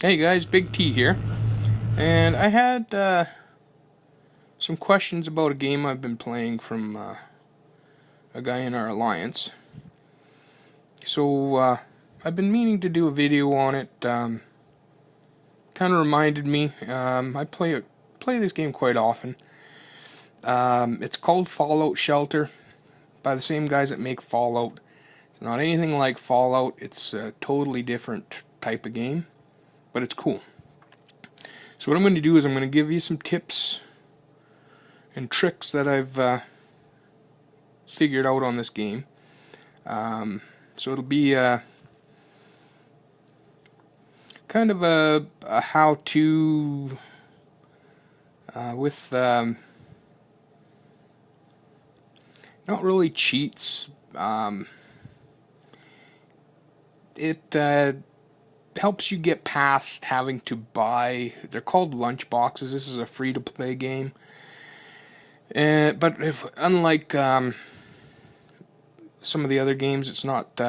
Hey guys, Big T here, and I had some questions about a game I've been playing from a guy in our alliance. So I've been meaning to do a video on it. Kind of reminded me. I play this game quite often. It's called Fallout Shelter by the same guys that make Fallout. It's not anything like Fallout. It's a totally different type of game, but it's cool. So what I'm going to do is I'm going to give you some tips and tricks that I've figured out on this game. So it'll be kind of a how-to with not really cheats. It helps you get past having to buy. They're called lunch boxes. This is a free-to-play game. But unlike some of the other games, it's not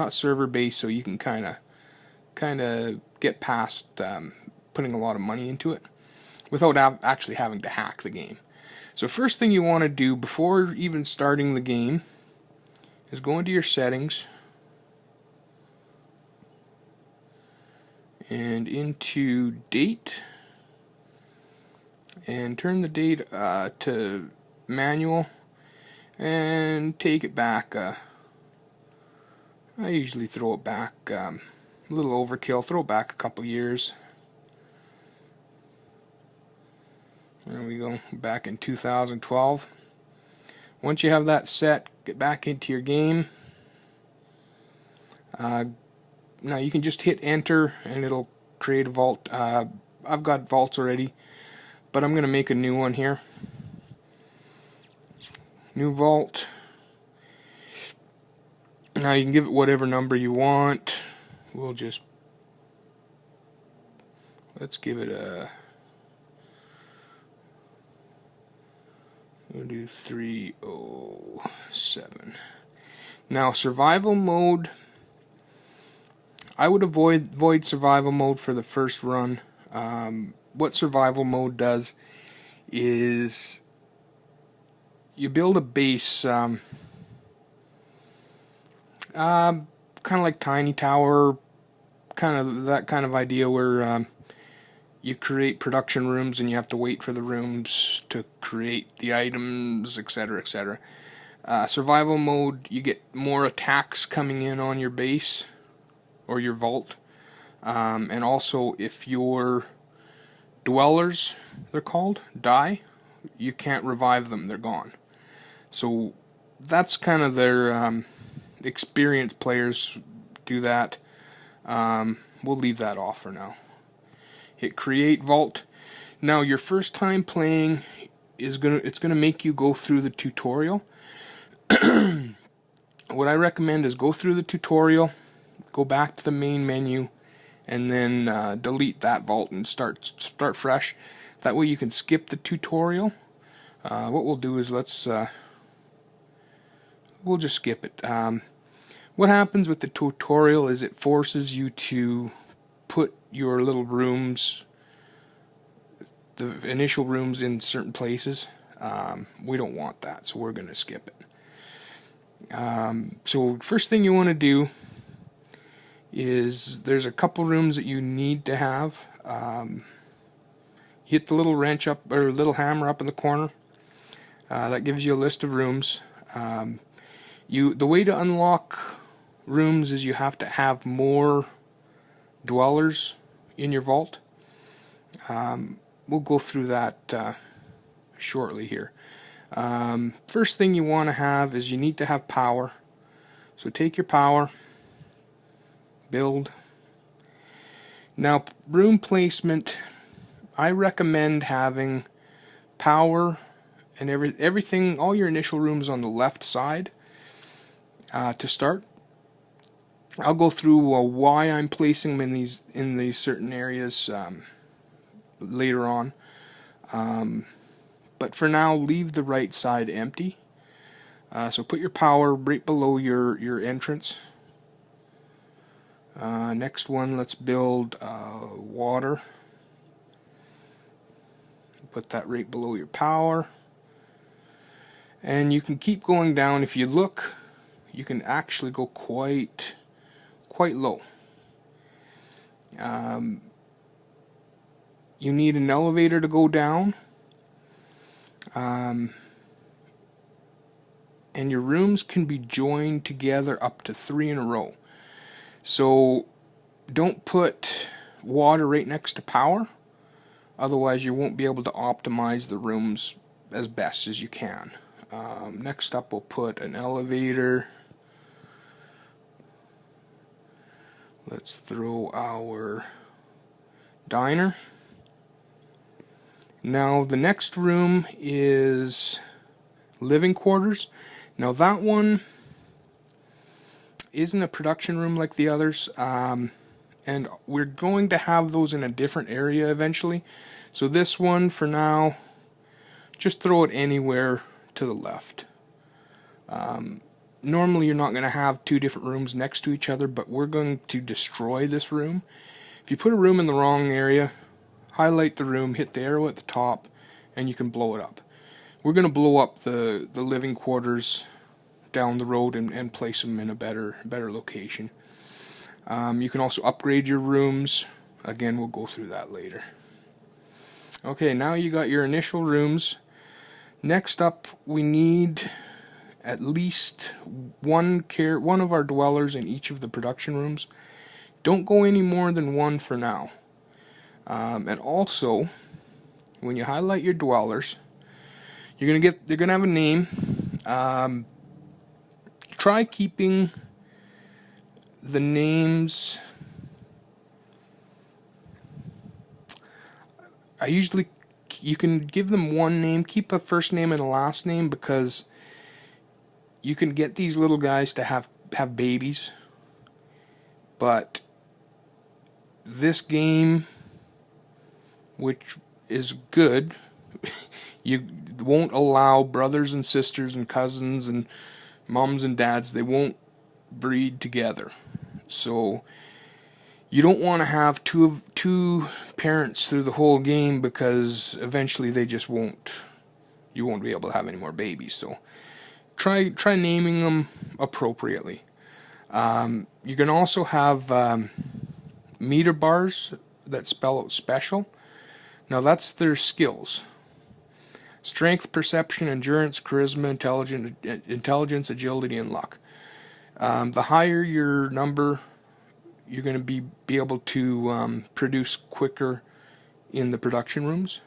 server based, so you can kind of get past putting a lot of money into it without actually having to hack the game. So first thing you want to do before even starting the game is go into your settings and into date, and turn the date to manual and take it back. I usually throw it back a little overkill, throw it back a couple years. There we go, back in 2012. Once you have that set, get back into your game. Now you can just hit enter and it'll create a vault. I've got vaults already, but I'm going to make a new one here. New vault. Now you can give it whatever number you want. Let's give it we'll do 307. Now survival mode, I would avoid survival mode for the first run. What survival mode does is you build a base, kind of like Tiny Tower, kind of that kind of idea where you create production rooms and you have to wait for the rooms to create the items, etc., etc. Survival mode, you get more attacks coming in on your base or your vault, and also if your dwellers, they're called, die, you can't revive them, they're gone. So that's kind of their experienced players do that. We'll leave that off for now. Hit create vault. Now your first time playing it's gonna make you go through the tutorial. What I recommend is go through the tutorial, go back to the main menu, and then delete that vault and start fresh. That way you can skip the tutorial. What we'll do is we'll just skip it. What happens with the tutorial is it forces you to put your little rooms, the initial rooms, in certain places. We don't want that, so we're going to skip it. So first thing you want to do is there's a couple rooms that you need to have. Hit the little wrench up, or little hammer up in the corner. That gives you a list of rooms. The way to unlock rooms is you have to have more dwellers in your vault. We'll go through that shortly here. First thing you want to have is you need to have power. So take your power, build. Now room placement, I recommend having power and everything, all your initial rooms on the left side to start. I'll go through why I'm placing them in these certain areas later on. But for now, leave the right side empty. So put your power right below your entrance. Next one, let's build water. Put that right below your power. And you can keep going down. If you look, you can actually go quite low. You need an elevator to go down. And your rooms can be joined together up to 3 in a row. So don't put water right next to power, otherwise you won't be able to optimize the rooms as best as you can. Next up, we'll put an elevator. Let's throw our diner. Now the next room is living quarters. Now that one isn't a production room like the others, and we're going to have those in a different area eventually. So this one, for now, just throw it anywhere to the left. Normally you're not going to have 2 different rooms next to each other, but we're going to destroy this room. If you put a room in the wrong area, highlight the room, hit the arrow at the top, and you can blow it up. We're going to blow up the living quarters down the road and place them in a better location. You can also upgrade your rooms. Again, we'll go through that later. Okay, now you got your initial rooms. Next up, we need at least one of our dwellers in each of the production rooms. Don't go any more than 1 for now. And also, when you highlight your dwellers, they're gonna have a name. Try keeping the names. You can give them one name. Keep a first name and a last name, because you can get these little guys to have babies. But this game, which is good, you won't allow brothers and sisters and cousins and moms and dads. They won't breed together. So you don't want to have two parents through the whole game, because eventually you won't be able to have any more babies. So try naming them appropriately. You can also have meter bars that spell out special. Now that's their skills: strength, perception, endurance, charisma, intelligence, agility, and luck. The higher your number, you're going to be able to produce quicker in the production rooms.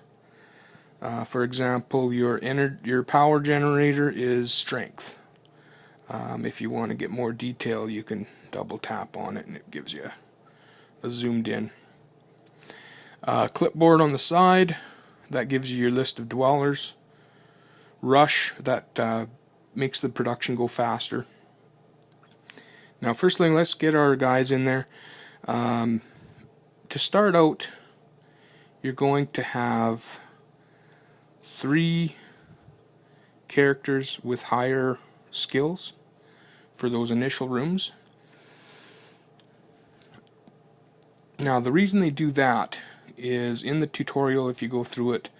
For example, your power generator is strength. If you want to get more detail, you can double tap on it and it gives you a zoomed in. Clipboard on the side, that gives you your list of dwellers. Rush, that makes the production go faster. Now, first thing, let's get our guys in there. To start out, you're going to have 3 characters with higher skills for those initial rooms. Now, the reason they do that is in the tutorial, if you go through it,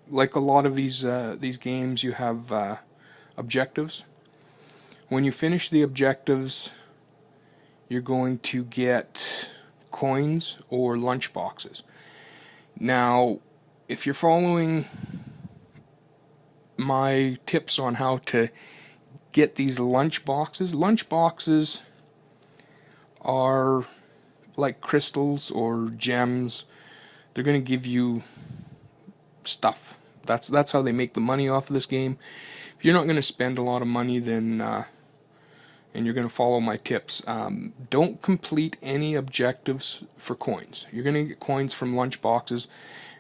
like a lot of these games, you have objectives. When you finish the objectives, you're going to get coins or lunch boxes. Now, if you're following my tips on how to get these lunch boxes are like crystals or gems. They're going to give you stuff. That's how they make the money off of this game. If you're not going to spend a lot of money, then and you're going to follow my tips, don't complete any objectives for coins. You're going to get coins from lunch boxes,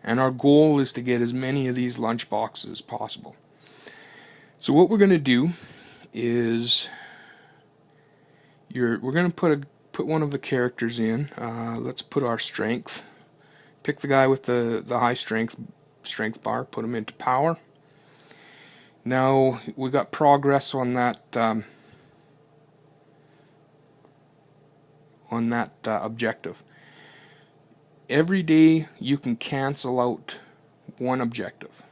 and our goal is to get as many of these lunch boxes as possible. So what we're going to do is we're going to put one of the characters in. Let's put our strength. Pick the guy with the high strength bar. Put him into power. Now we got progress on that on that objective. Every day you can cancel out one objective,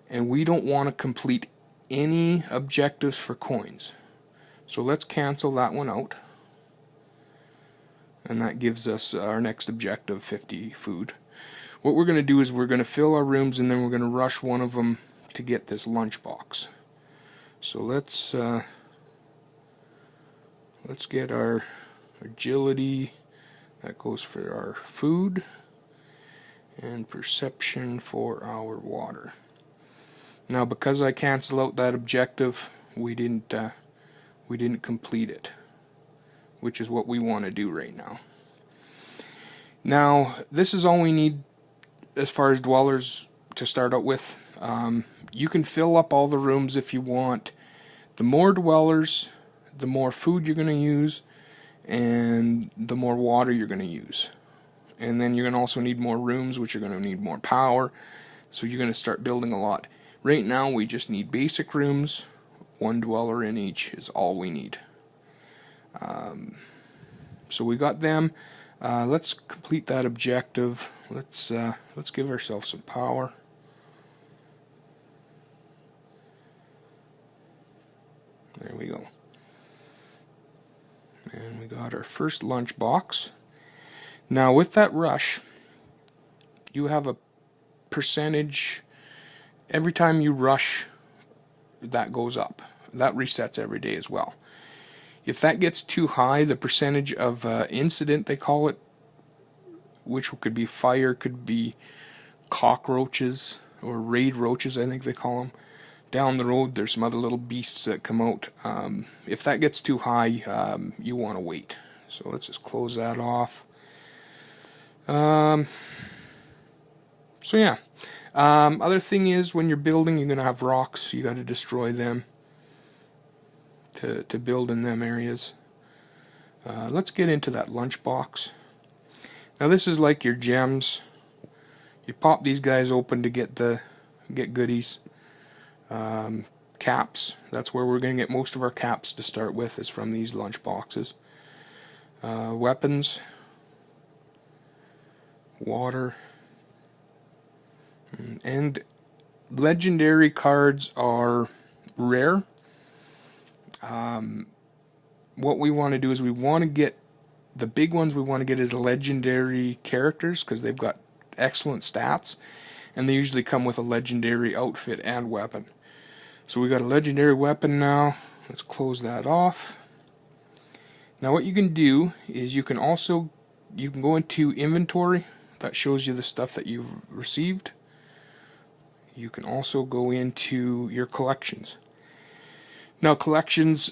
and we don't want to complete any objectives for coins. So let's cancel that one out, and that gives us our next objective, 50 food. What we're going to do is we're going to fill our rooms, and then we're going to rush one of them to get this lunchbox. So let's get our agility. That goes for our food, and perception for our water. Now, because I cancel out that objective, we didn't complete it, which is what we want to do right now. Now, this is all we need as far as dwellers to start out with. You can fill up all the rooms if you want. The more dwellers, the more food you're going to use, and the more water you're going to use. And then you're going to also need more rooms, which are going to need more power. So you're going to start building a lot. Right now we just need basic rooms. One dweller in each is all we need. So we got them. Let's complete that objective. Let's give ourselves some power. There we go. And we got our first lunch box. Now with that rush, you have a percentage. Every time you rush, that goes up. That resets every day as well. If that gets too high, the percentage of incident, they call it, which could be fire, could be cockroaches, or raid roaches, I think they call them. Down the road, there's some other little beasts that come out. If that gets too high, you want to wait. So let's just close that off. So yeah. Other thing is, when you're building, you're going to have rocks. You got to destroy them to build in them areas. Let's get into that lunchbox. Now this is like your gems. You pop these guys open to get goodies. Caps. That's where we're going to get most of our caps to start with, is from these lunch boxes. Weapons. Water. And legendary cards are rare. What we want to do is we want to get the big ones. We want to get as legendary characters, because they've got excellent stats, and they usually come with a legendary outfit and weapon. So we got a legendary weapon now. Let's close that off. Now what you can do is you can go into inventory. That shows you the stuff that you've received. You can also go into your collections. Now collections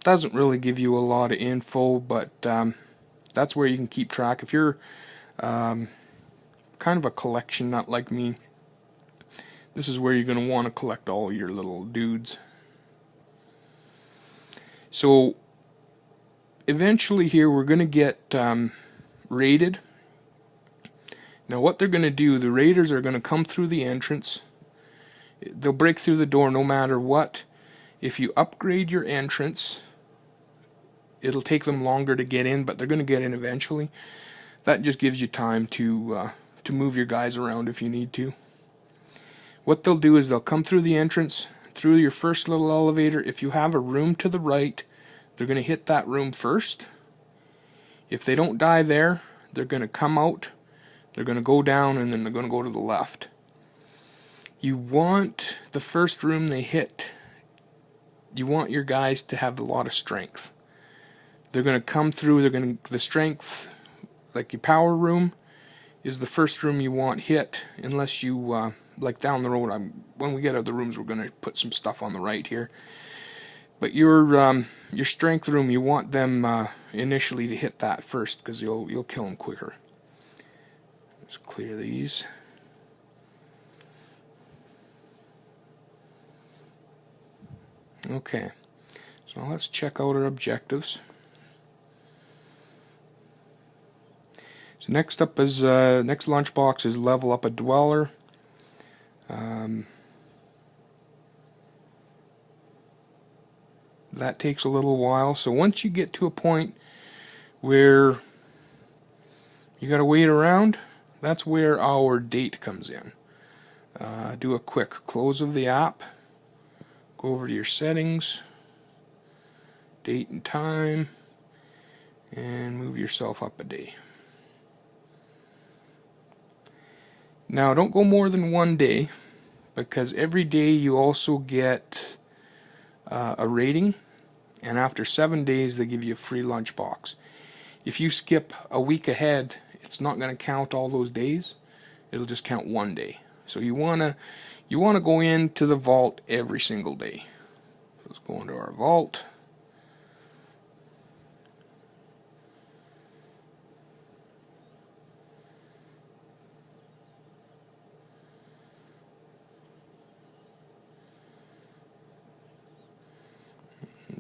doesn't really give you a lot of info, but that's where you can keep track. If you're kind of a collection nut like me, this is where you're going to want to collect all your little dudes. So eventually here we're going to get raided. Now what they're going to do, the raiders are going to come through the entrance. They'll break through the door no matter what. If you upgrade your entrance, it'll take them longer to get in, but they're going to get in eventually. That just gives you time to move your guys around if you need to. What they'll do is they'll come through the entrance, through your first little elevator. If you have a room to the right, they're going to hit that room first. If they don't die there, they're going to come out, they're going to go down, and then they're going to go to the left. You want the first room they hit, you want your guys to have a lot of strength. They're going to come through, the strength, like your power room, is the first room you want hit, unless you, like down the road, when we get out of the rooms, we're going to put some stuff on the right here. But your strength room, you want them initially to hit that first, because you'll kill them quicker. Let's clear these. Okay, so let's check out our objectives. So next up is next lunchbox is level up a dweller. The that takes a little while. So once you get to a point where you got to wait around, that's where our date comes in. Do a quick close of the app, go over to your settings, date and time, and move yourself up a day. Now don't go more than 1 day, because every day you also get a rating, and after 7 days they give you a free lunchbox. If you skip a week ahead, it's not going to count all those days. It'll just count 1 day. So you wanna go into the vault every single day. Let's go into our vault.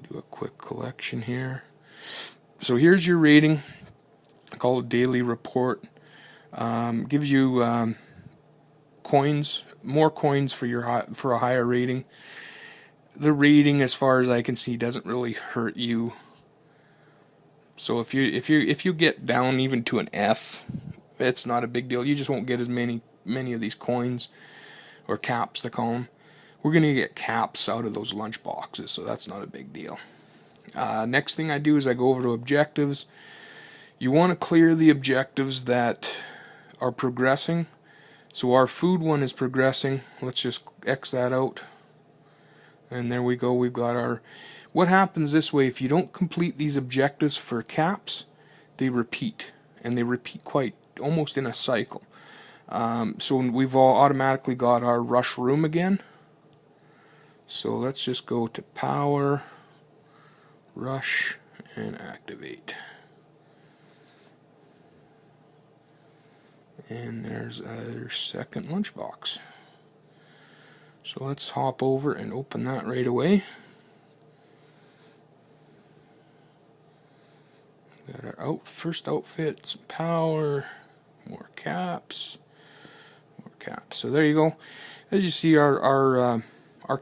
Do a quick collection here. So here's your rating. I call it daily report. Gives you coins, more coins for a higher rating. The rating, as far as I can see, doesn't really hurt you. So if you get down even to an F, it's not a big deal. You just won't get as many of these coins, or caps they call them. We're going to get caps out of those lunch boxes, so that's not a big deal. Next thing I do is I go over to objectives. You want to clear the objectives that are progressing. So our food one is progressing. Let's just X that out. And there we go. We've got our... What happens this way, if you don't complete these objectives for caps, they repeat. And they repeat quite almost in a cycle. So we've all automatically got our rush room again. So let's just go to power, rush, and activate. And there's our second lunchbox. So let's hop over and open that right away. Got our first outfit, some power, more caps, more caps. So there you go. As you see, our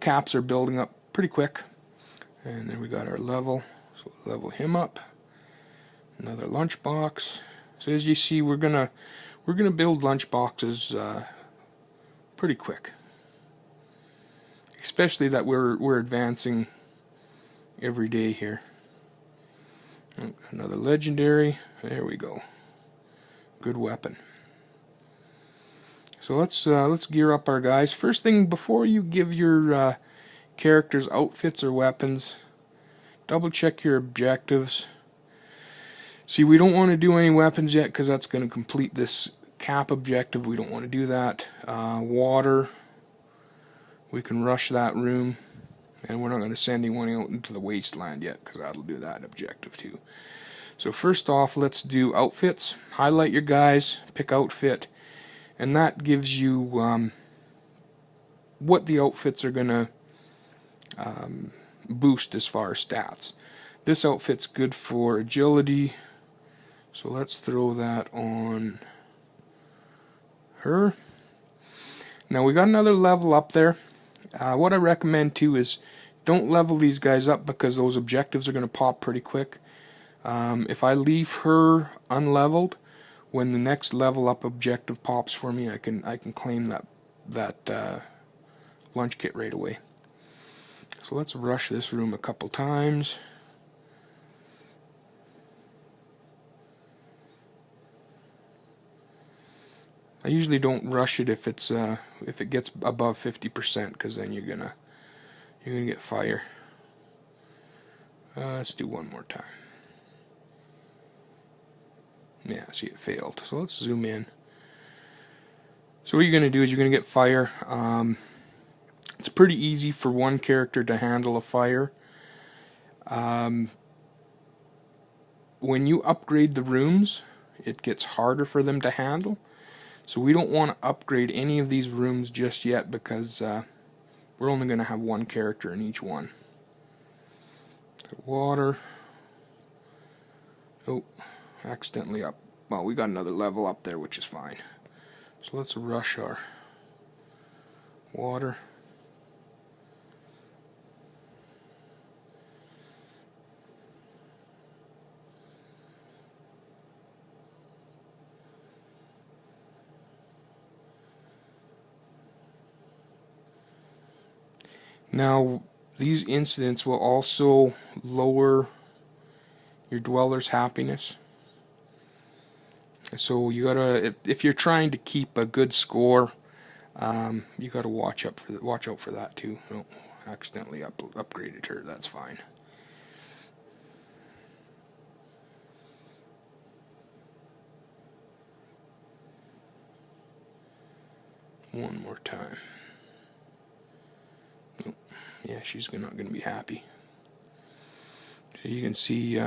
caps are building up pretty quick. And then we got our level, so level him up. Another lunchbox. So as you see, we're gonna build lunchboxes pretty quick. Especially that we're advancing every day here. Another legendary. There we go. Good weapon. So let's gear up our guys. First thing, before you give your characters outfits or weapons, double check your objectives. See, we don't want to do any weapons yet because that's going to complete this cap objective. We don't want to do that. Water. We can rush that room. And we're not going to send anyone out into the Wasteland yet, because that'll do that objective too. So first off, let's do outfits. Highlight your guys, pick outfit, and that gives you what the outfits are going to boost as far as stats. This outfit's good for agility, so let's throw that on her. Now we got another level up there. What I recommend too is don't level these guys up, because those objectives are going to pop pretty quick. If I leave her unleveled, when the next level up objective pops for me, I can claim that lunch kit right away. So let's rush this room a couple times. I usually don't rush it if it gets above 50%, because then you're gonna get fire. Let's do one more time. Yeah, see, it failed. So let's zoom in. So what you're gonna do is you're gonna get fire. It's pretty easy for one character to handle a fire. When you upgrade the rooms, it gets harder for them to handle. So we don't want to upgrade any of these rooms just yet, because we're only going to have one character in each one. Water. Oh, accidentally up. Well, we got another level up there, which is fine. So let's rush our water. Now, these incidents will also lower your dweller's happiness. So you gotta, if you're trying to keep a good score, you gotta watch out for that too. Oh, accidentally upgraded her. That's fine. One more time. Oh, yeah, she's not gonna be happy. So you can see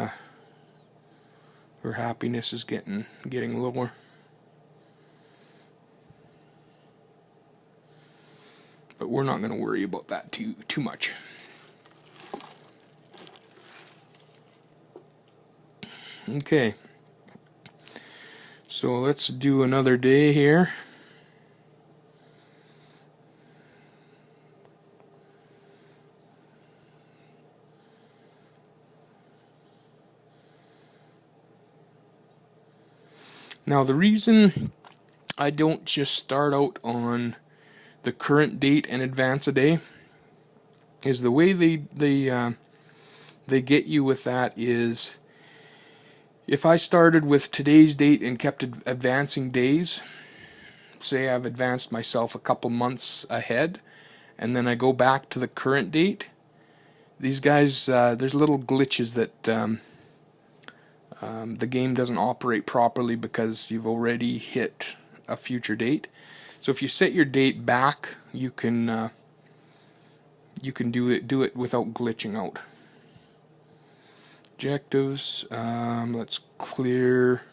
her happiness is getting lower. But we're not going to worry about that too much. Okay. So let's do another day here. Now the reason I don't just start out on the current date and advance a day is the way they get you with that is, if I started with today's date and kept advancing days, say I've advanced myself a couple months ahead, and then I go back to the current date, these guys, there's little glitches that the game doesn't operate properly because you've already hit a future date. So if you set your date back, you can do it without glitching out. Objectives. Let's clear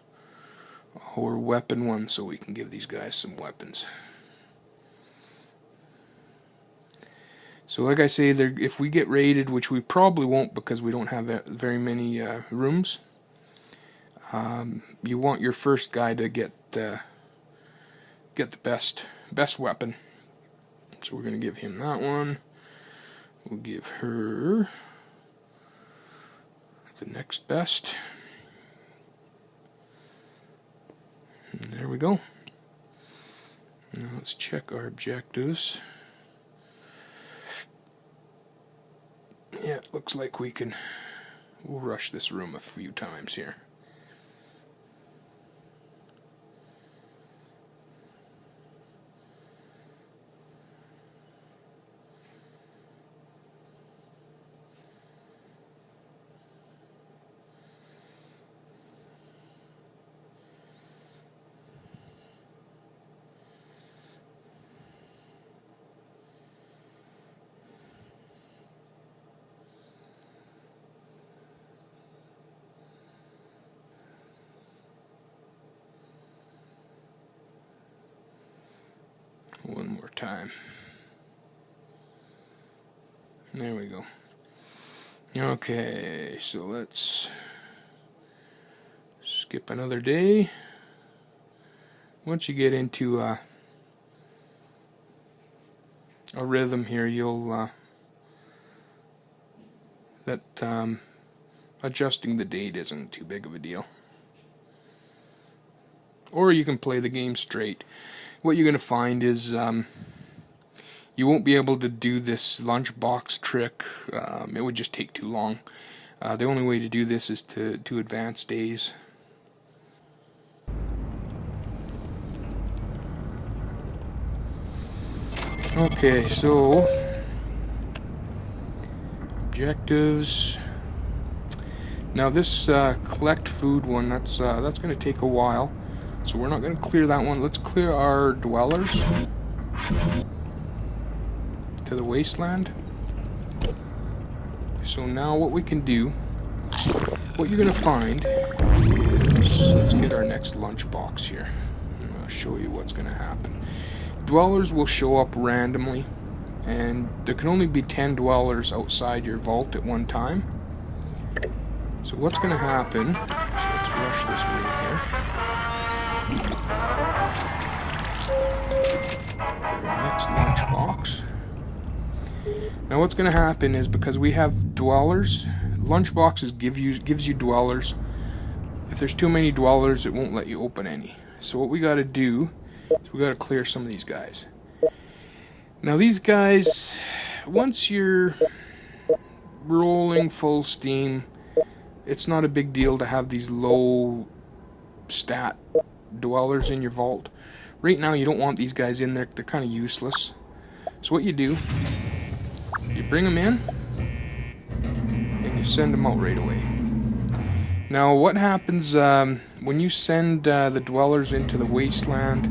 our weapon one so we can give these guys some weapons. So like I say, if we get raided, which we probably won't because we don't have very many rooms, you want your first guy to get the best weapon. So we're going to give him that one. We'll give her the next best. And there we go. Now let's check our objectives. Yeah, it looks like we'll rush this room a few times here. One more time. There we go. Okay, so let's skip another day. Once you get into a rhythm here, you'll adjusting the date isn't too big of a deal. Or you can play the game straight. What you're going to find is you won't be able to do this lunchbox trick. It would just take too long. The only way to do this is to advance days. Okay, so objectives. Now this collect food one, that's going to take a while. So we're not going to clear that one. Let's clear our dwellers to the Wasteland. So now what we can do, what you're going to find is, let's get our next lunchbox here. I'll show you what's going to happen. Dwellers will show up randomly, and there can only be 10 dwellers outside your vault at one time. So what's going to happen, so let's rush this room here. Our next lunchbox. Now what's going to happen is, because we have dwellers, lunchboxes gives you dwellers. If there's too many dwellers, it won't let you open any. So what we got to do is we got to clear some of these guys. Now these guys, once you're rolling full steam, it's not a big deal to have these low stat dwellers in your vault. Right now you don't want these guys in there, they're kind of useless. So what you do, you bring them in and you send them out right away. Now what happens when you send the dwellers into the Wasteland,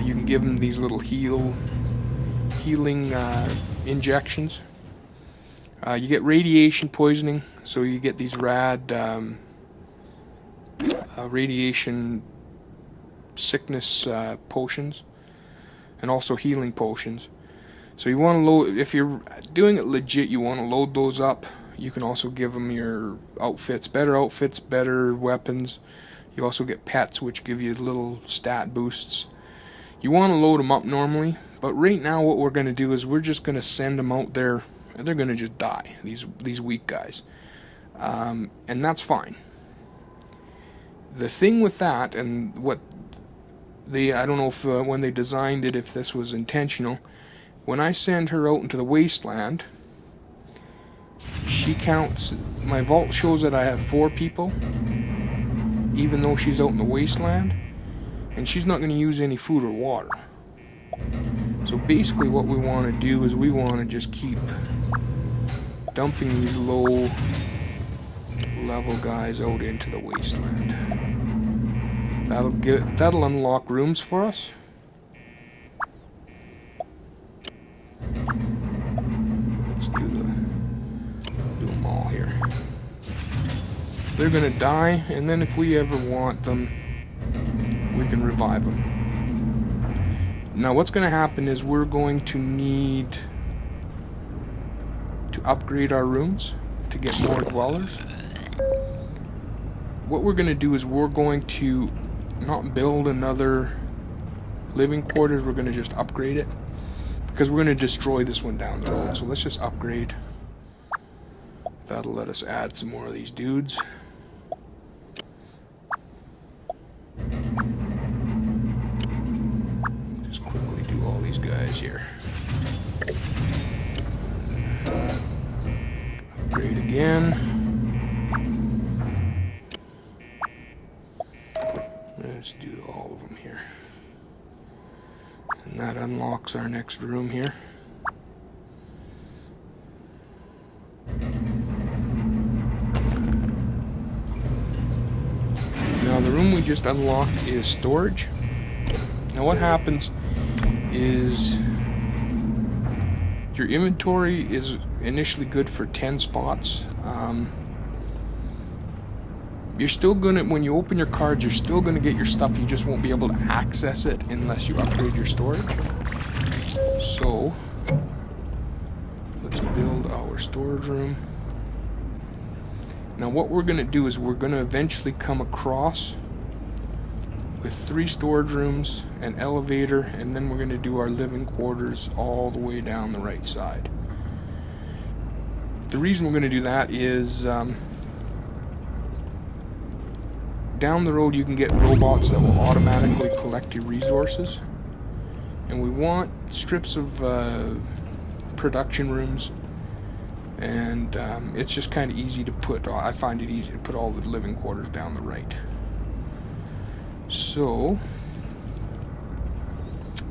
you can give them these little healing injections. You get radiation poisoning, so you get these rad radiation sickness potions, and also healing potions. So you want to load, if you're doing it legit, you want to load those up. You can also give them your outfits, better weapons. You also get pets, which give you little stat boosts. You want to load them up normally, but right now what we're going to do is we're just going to send them out there, and they're going to just die, these weak guys. And that's fine. The thing with that, and what I don't know if when they designed it, if this was intentional, when I send her out into the Wasteland, she counts, my vault shows that I have 4 people, even though she's out in the Wasteland, and she's not going to use any food or water. So basically what we want to do is we want to just keep dumping these low level guys out into the Wasteland. That'll unlock rooms for us. Let's do them all here. They're gonna die, and then if we ever want them, we can revive them. Now what's gonna happen is we're going to need to upgrade our rooms to get more dwellers. What we're gonna do is we're going to not build another living quarters, we're going to just upgrade it, because we're going to destroy this one down the road. So let's just upgrade. That'll let us add some more of these dudes. Just quickly do all these guys here. Upgrade again. Let's do all of them here. And that unlocks our next room here. Now the room we just unlocked is storage. Now what happens is your inventory is initially good for 10 spots. You're still gonna, when you open your cards, you're still gonna get your stuff, you just won't be able to access it unless you upgrade your storage. So, let's build our storage room. Now what we're gonna do is we're gonna eventually come across with 3 storage rooms, an elevator, and then we're gonna do our living quarters all the way down the right side. The reason we're gonna do that is, down the road you can get robots that will automatically collect your resources, and we want strips of production rooms, and it's just kind of easy to put, I find it easy to put all the living quarters down the right. So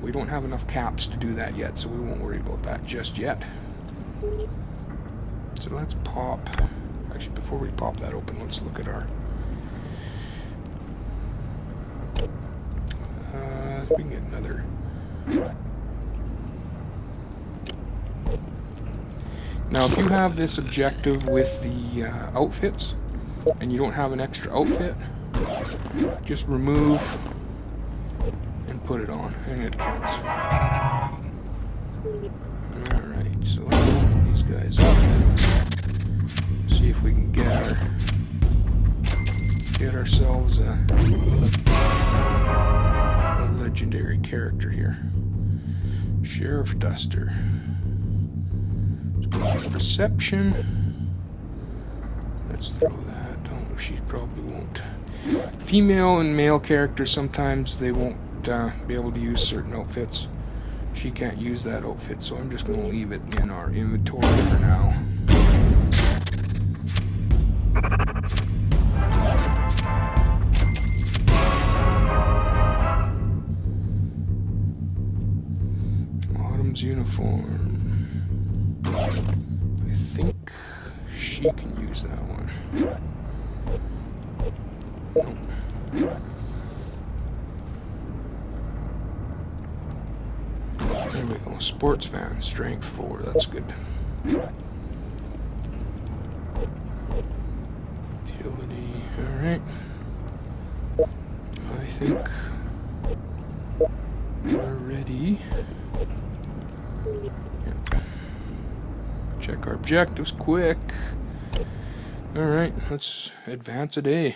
we don't have enough caps to do that yet, so we won't worry about that just yet. So let's pop, actually before we pop that open, let's look at our we can get another. Now if you have this objective with the outfits and you don't have an extra outfit, just remove and put it on and it counts. Alright, so let's open these guys up. See if we can get ourselves a legendary character here. Sheriff Duster. Let's go for perception. Let's throw that. Oh, she probably won't. Female and male characters, sometimes they won't be able to use certain outfits. she can't use that outfit, so I'm just going to leave it in our inventory for now. Autumn's uniform. I think she can use that one. Nope. There we go. Sports fan, strength 4. That's good. Utility. Alright. I think we're ready. Yep. Check our objectives quick. Alright, let's advance a day.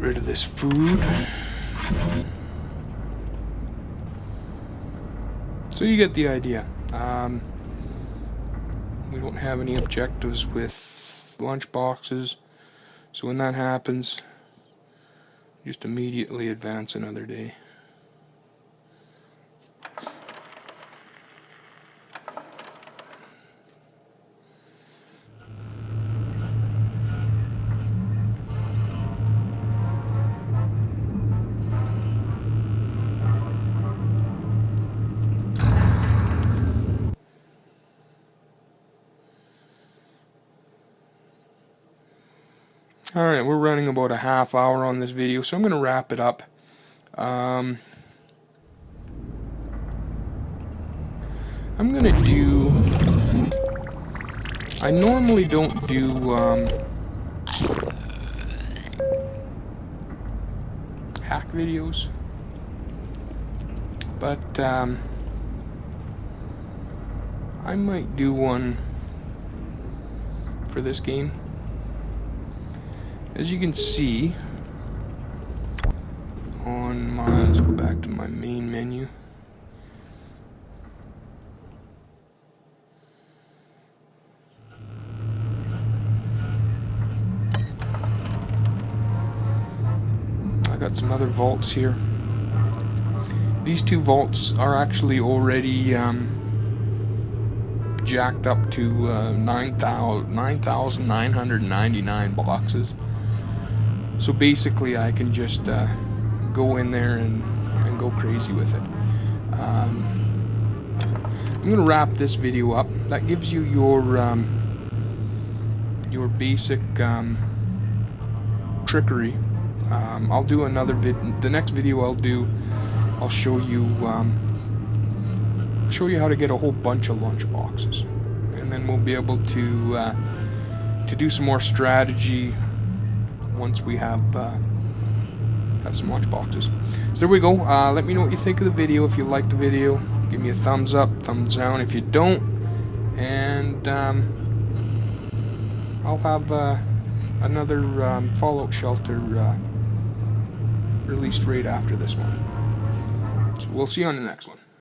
Rid of this food. So you get the idea. We don't have any objectives with lunch boxes, so when that happens, just immediately advance another day. Alright, we're running about a half hour on this video, so I'm going to wrap it up. I'm going to do... I normally don't do hack videos, but I might do one for this game. As you can see, on my, let's go back to my main menu. I got some other vaults here. These two vaults are actually already jacked up to 9,999 boxes. So basically I can just go in there and go crazy with it. I'm going to wrap this video up. That gives you your basic trickery. I'll do another the next video I'll show you how to get a whole bunch of lunch boxes, and then we'll be able to do some more strategy once we have some lunch boxes. So there we go. Let me know what you think of the video. If you like the video, give me a thumbs up, thumbs down if you don't, and I'll have another Fallout Shelter released right after this one. So we'll see you on the next one.